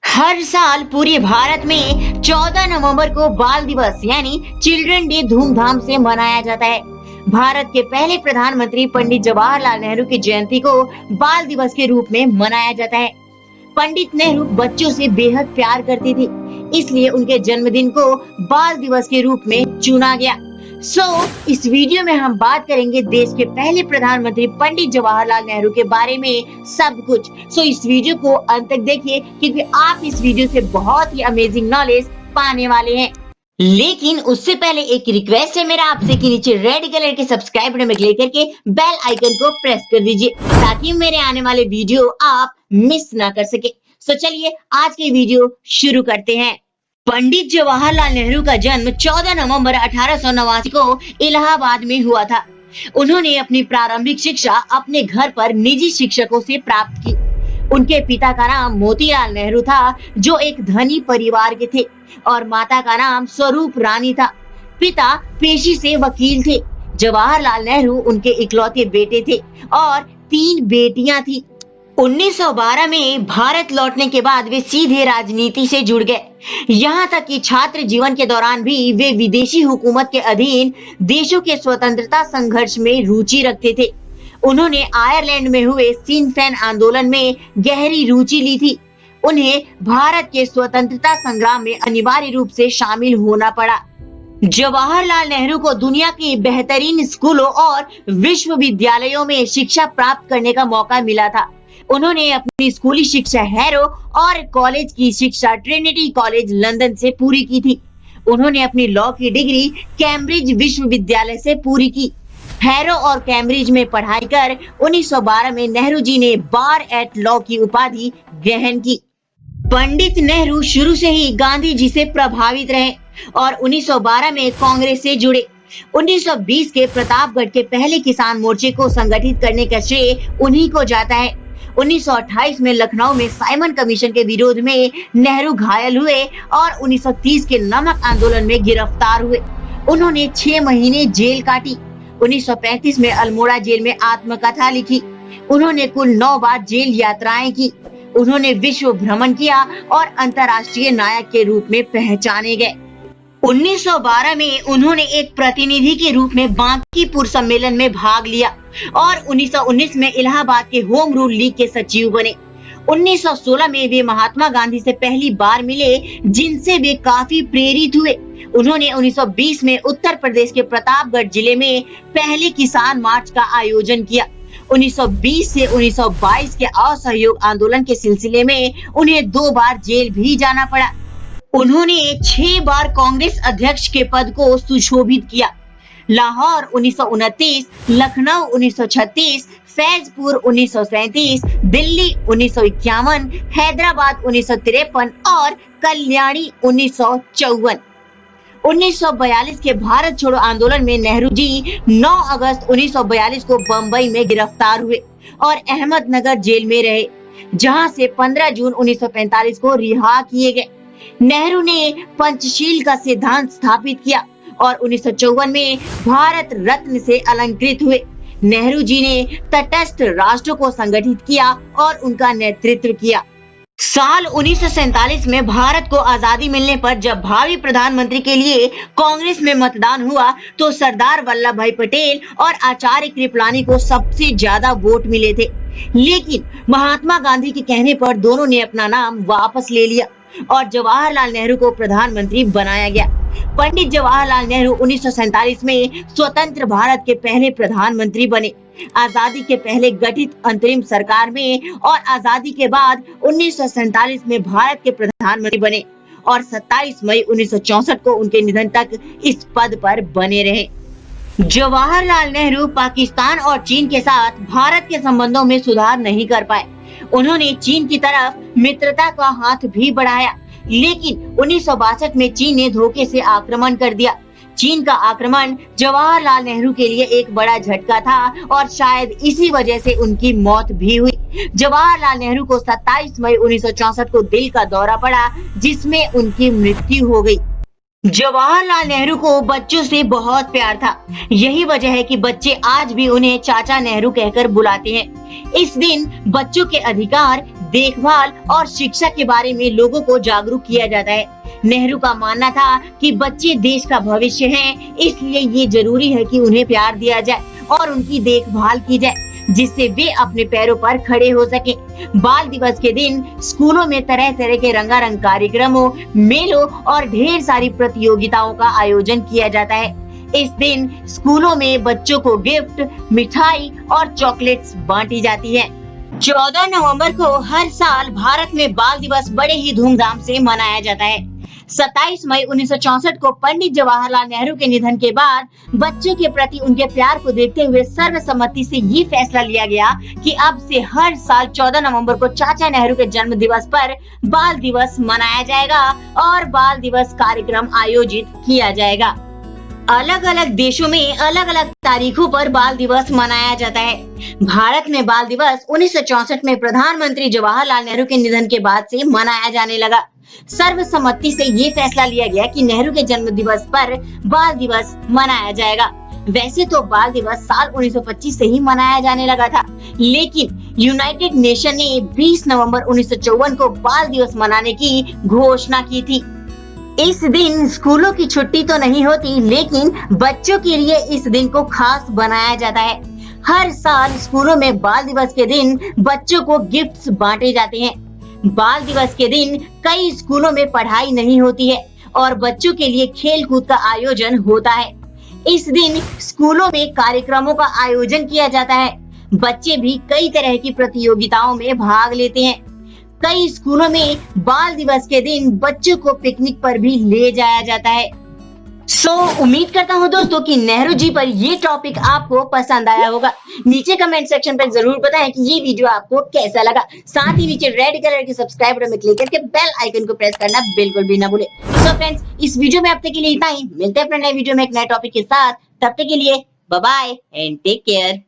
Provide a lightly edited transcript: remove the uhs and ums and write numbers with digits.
हर साल पूरे भारत में 14 नवंबर को बाल दिवस यानी चिल्ड्रन डे धूमधाम से मनाया जाता है। भारत के पहले प्रधानमंत्री पंडित जवाहरलाल नेहरू की जयंती को बाल दिवस के रूप में मनाया जाता है। पंडित नेहरू बच्चों से बेहद प्यार करते थे, इसलिए उनके जन्मदिन को बाल दिवस के रूप में चुना गया। इस वीडियो में हम बात करेंगे देश के पहले प्रधानमंत्री पंडित जवाहरलाल नेहरू के बारे में सब कुछ। इस वीडियो को अंत तक देखिए क्योंकि आप इस वीडियो से बहुत ही अमेजिंग नॉलेज पाने वाले हैं। लेकिन उससे पहले एक रिक्वेस्ट है मेरा आपसे कि नीचे रेड कलर के सब्सक्राइब बटन में क्लिक करके बेल आइकन को प्रेस कर दीजिए ताकि मेरे आने वाले वीडियो आप मिस ना कर सके। चलिए आज के वीडियो शुरू करते हैं। पंडित जवाहरलाल नेहरू का जन्म 14 नवंबर 1889 को इलाहाबाद में हुआ था। उन्होंने अपनी प्रारंभिक शिक्षा अपने घर पर निजी शिक्षकों से प्राप्त की। उनके पिता का नाम मोतीलाल नेहरू था जो एक धनी परिवार के थे और माता का नाम स्वरूप रानी था। पिता पेशे से वकील थे। जवाहरलाल नेहरू उनके इकलौते बेटे थे और 3 बेटियां थी। 1912 में भारत लौटने के बाद वे सीधे राजनीति से जुड़ गए। यहाँ तक कि छात्र जीवन के दौरान भी वे विदेशी हुकूमत के अधीन देशों के स्वतंत्रता संघर्ष में रुचि रखते थे। उन्होंने आयरलैंड में हुए सिन फेन आंदोलन में गहरी रुचि ली थी। उन्हें भारत के स्वतंत्रता संग्राम में अनिवार्य रूप से शामिल होना पड़ा। जवाहरलाल नेहरू को दुनिया के बेहतरीन स्कूलों और विश्वविद्यालयों में शिक्षा प्राप्त करने का मौका मिला था। उन्होंने अपनी स्कूली शिक्षा हैरो और कॉलेज की शिक्षा ट्रिनिटी कॉलेज लंदन से पूरी की थी। उन्होंने अपनी लॉ की डिग्री कैम्ब्रिज विश्वविद्यालय से पूरी की। हैरो और कैम्ब्रिज में पढ़ाई कर 1912 में नेहरू जी ने बार एट लॉ की उपाधि ग्रहण की। पंडित नेहरू शुरू से ही गांधी जी से प्रभावित रहे और 1912 में कांग्रेस से जुड़े। 1920 के प्रतापगढ़ के पहले किसान मोर्चे को संगठित करने का श्रेय उन्हीं को जाता है। 1928 में लखनऊ में साइमन कमीशन के विरोध में नेहरू घायल हुए और 1930 के नमक आंदोलन में गिरफ्तार हुए। उन्होंने 6 महीने जेल काटी। 1935 में अल्मोड़ा जेल में आत्मकथा लिखी। उन्होंने कुल 9 बार जेल यात्राएं की। उन्होंने विश्व भ्रमण किया और अंतर्राष्ट्रीय नायक के रूप में पहचाने गए। 1912 में उन्होंने एक प्रतिनिधि के रूप में बांकीपुर सम्मेलन में भाग लिया और 1919 में इलाहाबाद के होम रूल लीग के सचिव बने। 1916 में वे महात्मा गांधी से पहली बार मिले जिनसे वे काफी प्रेरित हुए। उन्होंने 1920 में उत्तर प्रदेश के प्रतापगढ़ जिले में पहले किसान मार्च का आयोजन किया। 1920 से 1922 के असहयोग आंदोलन के सिलसिले में उन्हें 2 बार जेल भी जाना पड़ा। उन्होंने 6 बार कांग्रेस अध्यक्ष के पद को सुशोभित किया। लाहौर 1929, लखनऊ 1936, फैजपुर 1937, दिल्ली 1951, हैदराबाद 1953 और कल्याणी 1954। 1942 के भारत छोड़ो आंदोलन में नेहरू जी 9 अगस्त 1942 को बंबई में गिरफ्तार हुए और अहमदनगर जेल में रहे, जहां से 15 जून 1945 को रिहा किए गए। नेहरू ने पंचशील का सिद्धांत स्थापित किया और 1954 में भारत रत्न से अलंकृत हुए। नेहरू जी ने तटस्थ राष्ट्रों को संगठित किया और उनका नेतृत्व किया। साल 1947 में भारत को आजादी मिलने पर जब भावी प्रधानमंत्री के लिए कांग्रेस में मतदान हुआ तो सरदार वल्लभ भाई पटेल और आचार्य कृपलानी को सबसे ज्यादा वोट मिले थे। लेकिन महात्मा गांधी के कहने पर दोनों ने अपना नाम वापस ले लिया और जवाहरलाल नेहरू को प्रधानमंत्री बनाया गया। पंडित जवाहरलाल नेहरू 1947 में स्वतंत्र भारत के पहले प्रधानमंत्री बने। आजादी के पहले गठित अंतरिम सरकार में और आजादी के बाद 1947 में भारत के प्रधानमंत्री बने और 27 मई 1964 को उनके निधन तक इस पद पर बने रहे। जवाहरलाल नेहरू पाकिस्तान और चीन के साथ भारत के संबंधों में सुधार नहीं कर पाए। उन्होंने चीन की तरफ मित्रता का हाथ भी बढ़ाया, लेकिन 1962 में चीन ने धोखे से आक्रमण कर दिया। चीन का आक्रमण जवाहरलाल नेहरू के लिए एक बड़ा झटका था और शायद इसी वजह से उनकी मौत भी हुई। जवाहरलाल नेहरू को 27 मई 1964 को दिल का दौरा पड़ा, जिसमें उनकी मृत्यु हो गई। जवाहरलाल नेहरू को बच्चों से बहुत प्यार था। यही वजह है कि बच्चे आज भी उन्हें चाचा नेहरू कहकर बुलाते हैं। इस दिन बच्चों के अधिकार, देखभाल और शिक्षा के बारे में लोगों को जागरूक किया जाता है। नेहरू का मानना था कि बच्चे देश का भविष्य हैं, इसलिए ये जरूरी है कि उन्हें प्यार दिया जाए और उनकी देखभाल की जाए, जिससे वे अपने पैरों पर खड़े हो सके। बाल दिवस के दिन स्कूलों में तरह तरह के रंगारंग कार्यक्रमों, मेलों और ढेर सारी प्रतियोगिताओं का आयोजन किया जाता है। इस दिन स्कूलों में बच्चों को गिफ्ट, मिठाई और चॉकलेट्स बांटी जाती है। 14 नवंबर को हर साल भारत में बाल दिवस बड़े ही धूमधाम से मनाया जाता है। 27 मई 1964 को पंडित जवाहरलाल नेहरू के निधन के बाद बच्चों के प्रति उनके प्यार को देखते हुए सर्वसम्मति से ये फैसला लिया गया कि अब से हर साल 14 नवंबर को चाचा नेहरू के जन्म दिवस पर बाल दिवस मनाया जाएगा और बाल दिवस कार्यक्रम आयोजित किया जाएगा। अलग अलग देशों में अलग अलग तारीखों पर बाल दिवस मनाया जाता है। भारत में बाल दिवस 1964 में प्रधानमंत्री जवाहरलाल नेहरू के निधन के बाद से मनाया जाने लगा। सर्वसम्मति से ये फैसला लिया गया कि नेहरू के जन्म दिवस पर बाल दिवस मनाया जाएगा। वैसे तो बाल दिवस साल 1925 से ही मनाया जाने लगा था, लेकिन यूनाइटेड नेशन ने 20 नवंबर 1954 को बाल दिवस मनाने की घोषणा की थी। इस दिन स्कूलों की छुट्टी तो नहीं होती, लेकिन बच्चों के लिए इस दिन को खास बनाया जाता है। हर साल स्कूलों में बाल दिवस के दिन बच्चों को गिफ्ट्स बांटे जाते हैं। बाल दिवस के दिन कई स्कूलों में पढ़ाई नहीं होती है और बच्चों के लिए खेल कूद का आयोजन होता है। इस दिन स्कूलों में कार्यक्रमों का आयोजन किया जाता है। बच्चे भी कई तरह की प्रतियोगिताओं में भाग लेते हैं। कई स्कूलों में बाल दिवस के दिन बच्चों को पिकनिक पर भी ले जाया जाता है। उम्मीद करता हूँ दोस्तों कि नेहरू जी पर ये टॉपिक आपको पसंद आया होगा। नीचे कमेंट सेक्शन पर जरूर बताएं कि ये वीडियो आपको कैसा लगा। साथ ही नीचे रेड कलर के सब्सक्राइब बटन में क्लिक करके बेल आइकन को प्रेस करना बिल्कुल भी ना भूले। फ्रेंड्स, इस वीडियो में अब तक के लिए इतना ही। मिलते हैं अपने नए वीडियो में एक नए टॉपिक के साथ। तब तक के लिए bye bye and take care.